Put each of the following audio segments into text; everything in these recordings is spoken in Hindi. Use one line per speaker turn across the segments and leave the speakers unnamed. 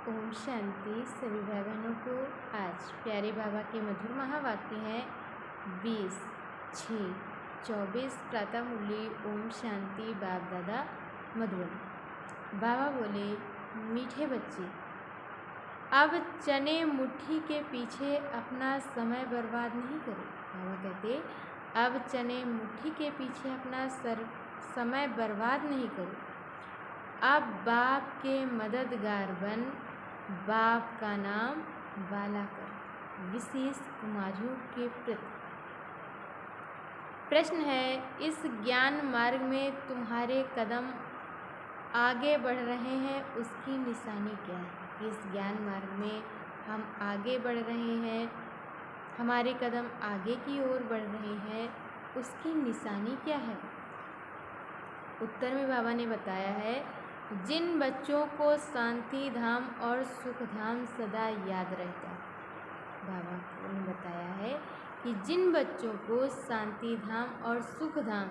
ओम शांति। सभी भाई बहनों को आज प्यारे बाबा के मधुर महावाक्य हैं 20/6/24 प्रातः मुरली। ओम शांति। बाप दादा मधुबन। बाबा बोले, मीठे बच्चे, अब चने मुट्ठी के पीछे अपना समय बर्बाद नहीं करो। बाबा कहते, अब चने मुट्ठी के पीछे अपना समय बर्बाद नहीं करो। अब बाप के मददगार बन बाप का नाम वाला कर। विशेष कुमारियों के प्रति प्रश्न है, इस ज्ञान मार्ग में तुम्हारे कदम आगे बढ़ रहे हैं, उसकी निशानी क्या है? इस ज्ञान मार्ग में हम आगे बढ़ रहे हैं, हमारे कदम आगे की ओर बढ़ रहे हैं, उसकी निशानी क्या है? उत्तर में बाबा ने बताया है, जिन बच्चों को शांति धाम और सुख धाम सदा याद रहता है। बाबा ने बताया है कि जिन बच्चों को शांति धाम और सुख धाम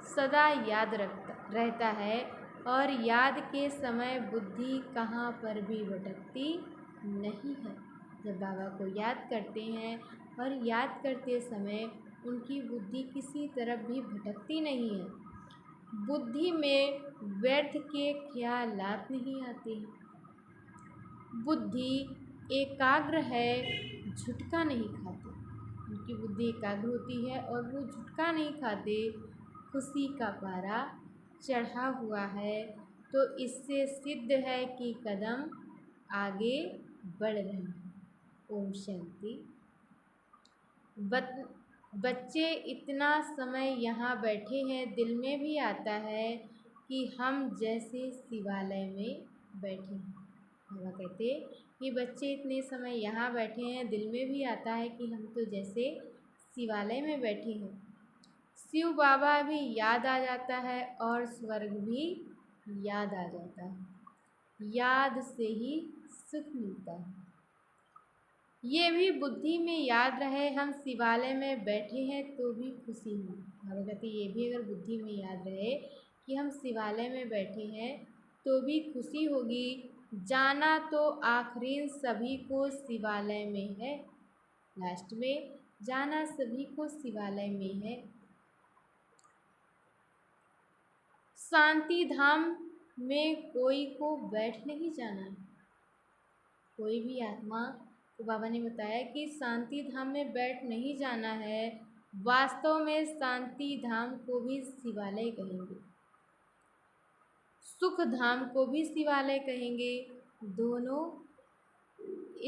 सदा याद रहता है और याद के समय बुद्धि कहाँ पर भी भटकती नहीं है। जब बाबा को याद करते हैं और याद करते समय उनकी बुद्धि किसी तरफ भी भटकती नहीं है, बुद्धि में व्यर्थ के ख्यालात नहीं आते। बुद्धि एकाग्र है, झुटका नहीं खाते। उनकी बुद्धि एकाग्र होती है और वो झुटका नहीं खाते। खुशी का पारा चढ़ा हुआ है, तो इससे सिद्ध है कि कदम आगे बढ़ रहे हैं। ओम शांति। बच्चे इतना समय यहाँ बैठे हैं, दिल में भी आता है कि हम जैसे शिवालय में बैठे हैं। बाबा कहते कि बच्चे इतने समय यहाँ बैठे हैं, दिल में भी आता है कि हम तो जैसे शिवालय में बैठे हैं। शिव बाबा भी याद आ जाता है और स्वर्ग भी याद आ जाता है। याद से ही सुख मिलता है। ये भी बुद्धि में याद रहे, हम शिवालय में बैठे हैं तो भी खुशी हो। बाबा कहते ये भी अगर बुद्धि में याद रहे कि हम शिवालय में बैठे हैं तो भी खुशी होगी। जाना तो आखिरी सभी को शिवालय में है। लास्ट में जाना सभी को शिवालय में है। शांति धाम में कोई को बैठ नहीं जाना। कोई भी आत्मा तो बाबा ने बताया कि शांति धाम में बैठ नहीं जाना है। वास्तव में शांति धाम को भी शिवालय कहेंगे, सुख धाम को भी शिवालय कहेंगे। दोनों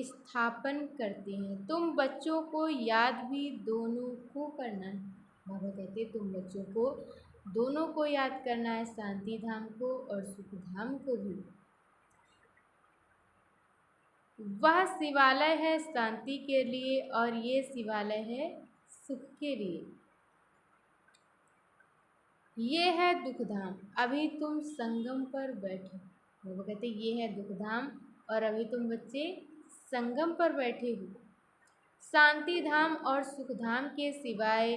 स्थापन करते हैं। तुम बच्चों को याद भी दोनों को करना है। बाबा कहते तुम बच्चों को दोनों को याद करना है, शांति धाम को और सुख धाम को भी। वह शिवालय है शांति के लिए और ये शिवालय है सुख के लिए। ये है दुख धाम, अभी तुम संगम पर बैठे। वो कहते ये है दुख धाम और अभी तुम बच्चे संगम पर बैठे हो। शांति धाम और सुख धाम के सिवाय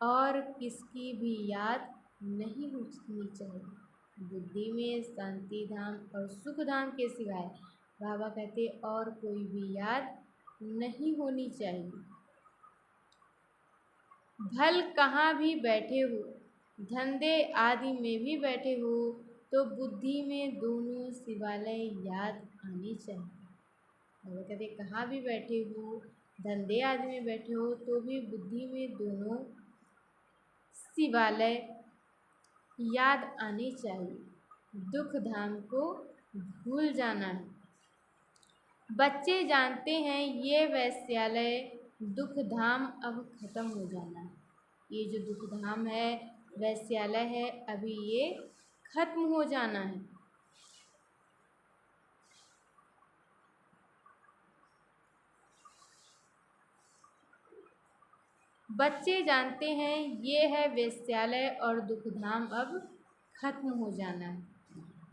और किसकी भी याद नहीं होनी चाहिए। बुद्धि में शांति धाम और सुख धाम के सिवाय बाबा कहते और कोई भी याद नहीं होनी चाहिए। भल कहाँ भी बैठे हो, धंधे आदि में भी बैठे हो, तो बुद्धि में दोनों शिवालय याद आनी चाहिए। बाबा कहते कहाँ भी बैठे हो, धंधे आदि में बैठे हो, तो भी बुद्धि में दोनों शिवालय याद आने चाहिए। दुख धाम को भूल जाना है। बच्चे जानते हैं ये वैश्यालय दुख धाम अब खत्म हो जाना है। ये जो दुख धाम है, वैश्यालय है, अभी ये खत्म हो जाना है। बच्चे जानते हैं ये है वैश्यालय और दुख धाम अब खत्म हो जाना है।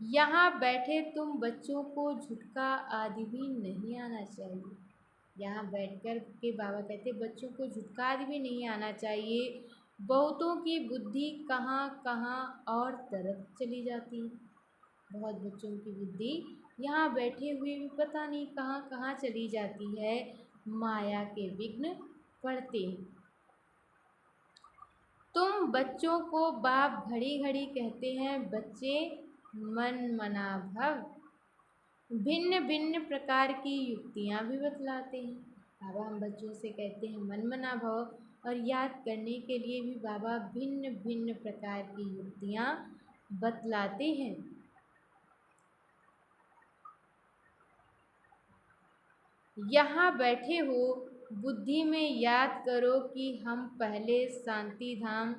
यहाँ बैठे तुम बच्चों को झुटका आदि भी नहीं आना चाहिए। यहाँ बैठकर के बाबा कहते बच्चों को झुटका आदि भी नहीं आना चाहिए। बहुतों की बुद्धि कहाँ कहाँ और तरफ चली जाती है। बहुत बच्चों की बुद्धि यहाँ बैठे हुए भी पता नहीं कहाँ कहाँ चली जाती है, माया के विघ्न पड़ते हैं। तुम बच्चों को बाप घड़ी घड़ी कहते हैं, बच्चे मन मना भव। भिन्न भिन्न प्रकार की युक्तियाँ भी बतलाते हैं। बाबा हम बच्चों से कहते हैं मन मना भव, और याद करने के लिए भी बाबा भिन्न भिन्न प्रकार की युक्तियाँ बतलाते हैं। यहाँ बैठे हो, बुद्धि में याद करो कि हम पहले शांति धाम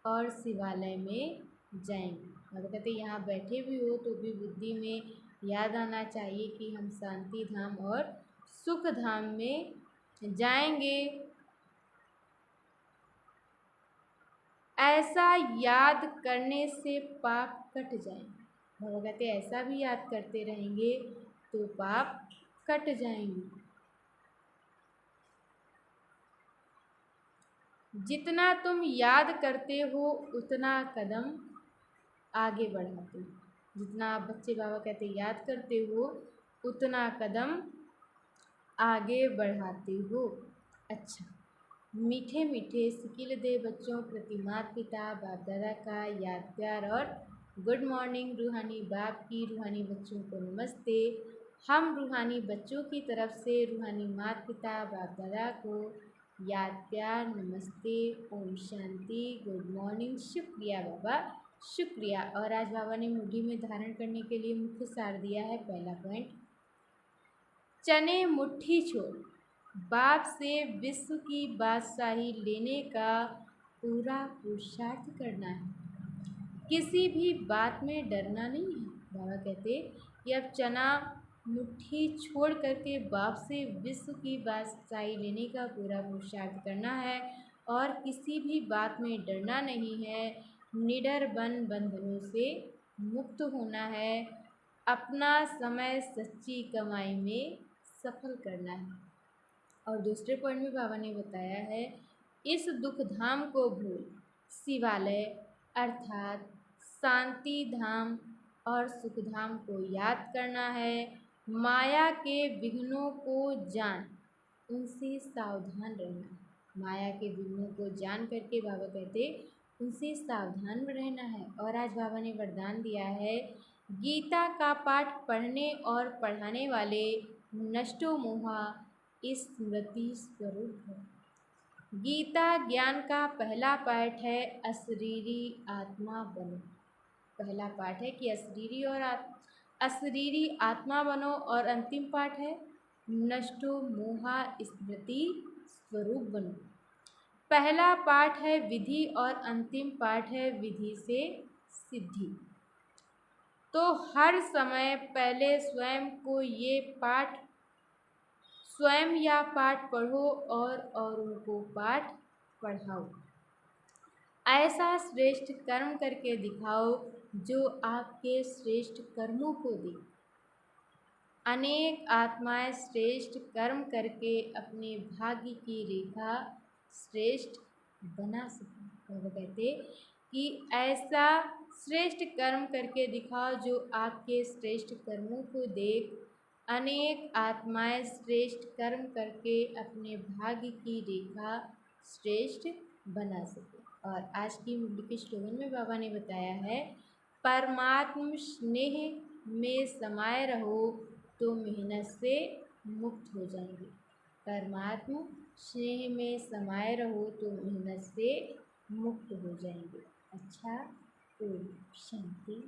और शिवालय में जाएंगे। मतलब कहते यहाँ बैठे भी हो तो भी बुद्धि में याद आना चाहिए कि हम शांति धाम और सुख धाम में जाएंगे। ऐसा याद करने से पाप कट जाएंगे। बाबा कहते ऐसा भी याद करते रहेंगे तो पाप कट जाएंगे। जितना तुम याद करते हो उतना कदम आगे बढ़ाते हो। जितना आप बच्चे बाबा कहते याद करते हो उतना कदम आगे बढ़ाते हो। अच्छा, मीठे मीठे सिकिल दे बच्चों प्रति माता पिता बाप दादा का याद प्यार और गुड मॉर्निंग। रूहानी बाप की रूहानी बच्चों को नमस्ते। हम रूहानी बच्चों की तरफ से रूहानी माता पिता बाप दादा को याद प्यार नमस्ते, ओम शांति, गुड मॉर्निंग, शुक्रिया बाबा शुक्रिया। और आज बाबा ने मुट्ठी में धारण करने के लिए मुख्य सार दिया है। पहला पॉइंट, चने मुट्ठी छोड़ बाप से विश्व की बादशाही लेने का पूरा पुरुषार्थ करना है। किसी भी बात में डरना नहीं है। बाबा कहते कि अब चना मुट्ठी छोड़ करके बाप से विश्व की बादशाही लेने का पूरा पुरुषार्थ करना है और किसी भी बात में डरना नहीं है। निडर बन बंधनों से मुक्त होना है। अपना समय सच्ची कमाई में सफल करना है। और दूसरे पॉइंट में बाबा ने बताया है, इस दुख धाम को भूल शिवालय अर्थात शांति धाम और सुख धाम को याद करना है। माया के विघ्नों को जान उनसे सावधान रहना। माया के विघ्नों को जान करके बाबा कहते उनसे सावधान रहना है। और आज बाबा ने वरदान दिया है, गीता का पाठ पढ़ने और पढ़ाने वाले नष्टो मोहा स्मृति स्वरूप है। गीता ज्ञान का पहला पाठ है, अशरीरी आत्मा बनो। पहला पाठ है कि अशरीरी आत्मा बनो और अंतिम पाठ है नष्टो मोहा स्मृति स्वरूप बनो। पहला पाठ है विधि और अंतिम पाठ है विधि से सिद्धि। तो हर समय पहले स्वयं को ये पाठ स्वयं या पाठ पढ़ो और औरों को पाठ पढ़ाओ। ऐसा श्रेष्ठ कर्म करके दिखाओ जो आपके श्रेष्ठ कर्मों को दे। अनेक आत्माएं श्रेष्ठ कर्म करके अपने भाग्य की रेखा श्रेष्ठ बना सकें। वो कहते कि ऐसा श्रेष्ठ कर्म करके दिखाओ जो आपके श्रेष्ठ कर्मों को देख अनेक आत्माएं श्रेष्ठ कर्म करके अपने भाग्य की रेखा श्रेष्ठ बना सके। और आज की मुरली के श्लोगन में बाबा ने बताया है, परमात्म स्नेह में समाये रहो तो मेहनत से मुक्त हो जाएंगे। परमात्म स्नेह में समाये रहो तो मेहनत से मुक्त हो जाएंगे। अच्छा, ओम शांति।